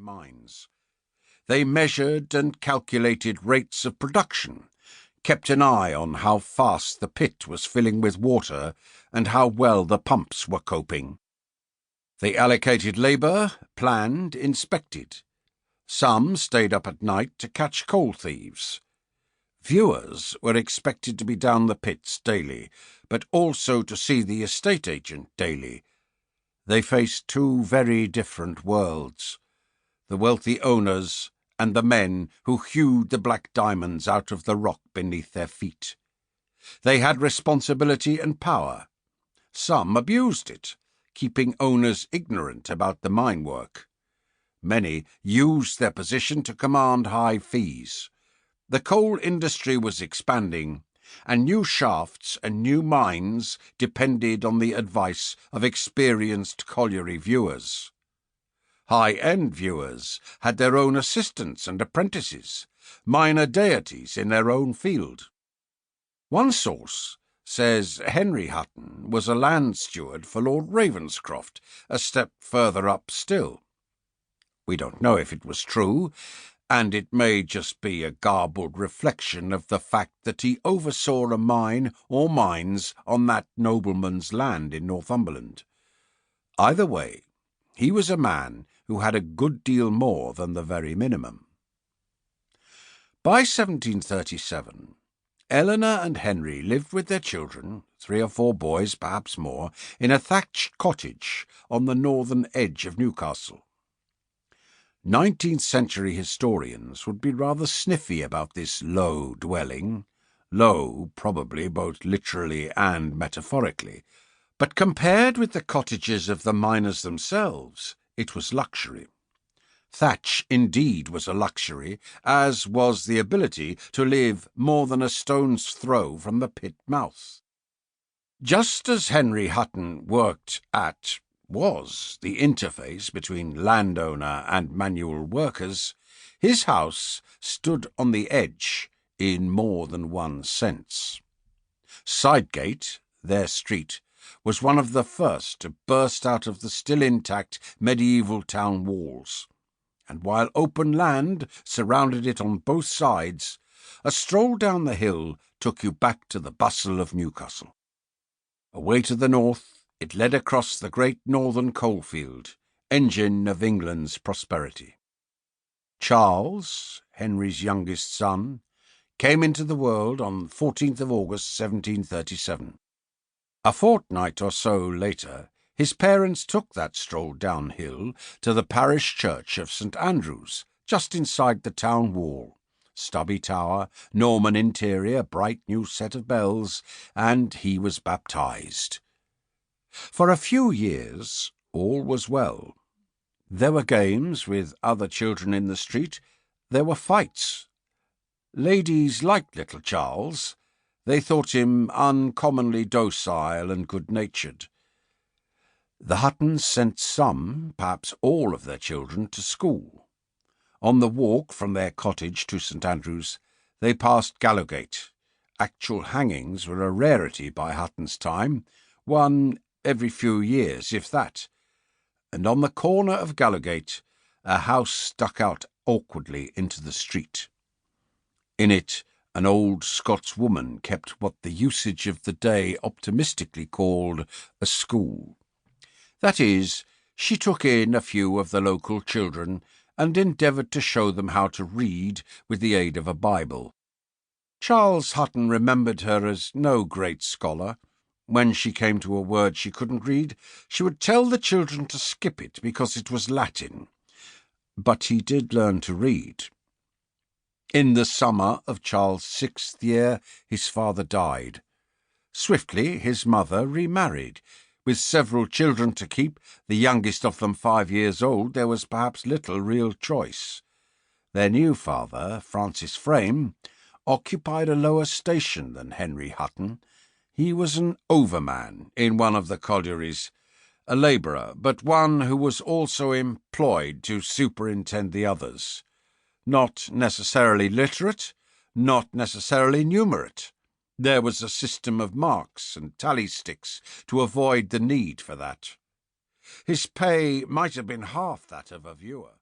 mines. They measured and calculated rates of production, kept an eye on how fast the pit was filling with water and how well the pumps were coping. They allocated labour, planned, inspected. Some stayed up at night to catch coal thieves. Viewers were expected to be down the pits daily, but also to see the estate agent daily. They faced two very different worlds, the wealthy owners and the men who hewed the black diamonds out of the rock beneath their feet. They had responsibility and power. Some abused it, keeping owners ignorant about the mine work. Many used their position to command high fees. The coal industry was expanding, and new shafts and new mines depended on the advice of experienced colliery viewers. High-end viewers had their own assistants and apprentices, minor deities in their own field. One source says Henry Hutton was a land steward for Lord Ravenscroft, a step further up still. We don't know if it was true, and it may just be a garbled reflection of the fact that he oversaw a mine or mines on that nobleman's land in Northumberland. Either way, he was a man who had a good deal more than the very minimum. By 1737, Eleanor and Henry lived with their children, 3 or 4 boys, perhaps more, in a thatched cottage on the northern edge of Newcastle. 19th-century historians would be rather sniffy about this low dwelling, low probably both literally and metaphorically, but compared with the cottages of the miners themselves, it was luxury. Thatch indeed was a luxury, as was the ability to live more than a stone's throw from the pit mouth. Just as Henry Hutton was the interface between landowner and manual workers, his house stood on the edge in more than one sense. Sidegate, their street, was one of the first to burst out of the still intact medieval town walls, and while open land surrounded it on both sides, a stroll down the hill took you back to the bustle of Newcastle. Away to the north, it led across the great northern coalfield, engine of England's prosperity. Charles, Henry's youngest son, came into the world on 14th of August 1737. A fortnight or so later, his parents took that stroll downhill to the parish church of St. Andrew's, just inside the town wall. Stubby tower, Norman interior, bright new set of bells, and he was baptized. For a few years, all was well. There were games with other children in the street. There were fights. Ladies liked little Charles. They thought him uncommonly docile and good-natured. The Huttons sent some, perhaps all of their children, to school. On the walk from their cottage to St. Andrew's, they passed Gallowgate. Actual hangings were a rarity by Hutton's time, one every few years, if that. And on the corner of Gallowgate, a house stuck out awkwardly into the street. In it, an old Scots woman kept what the usage of the day optimistically called a school. That is, she took in a few of the local children and endeavoured to show them how to read with the aid of a Bible. Charles Hutton remembered her as no great scholar. When she came to a word she couldn't read, she would tell the children to skip it because it was Latin. But he did learn to read. In the summer of Charles' 6th year, his father died. Swiftly, his mother remarried. With several children to keep, the youngest of them 5 years old, there was perhaps little real choice. Their new father, Francis Frame, occupied a lower station than Henry Hutton. He was an overman in one of the collieries, a labourer, but one who was also employed to superintend the others. Not necessarily literate, not necessarily numerate. There was a system of marks and tally sticks to avoid the need for that. His pay might have been half that of a viewer.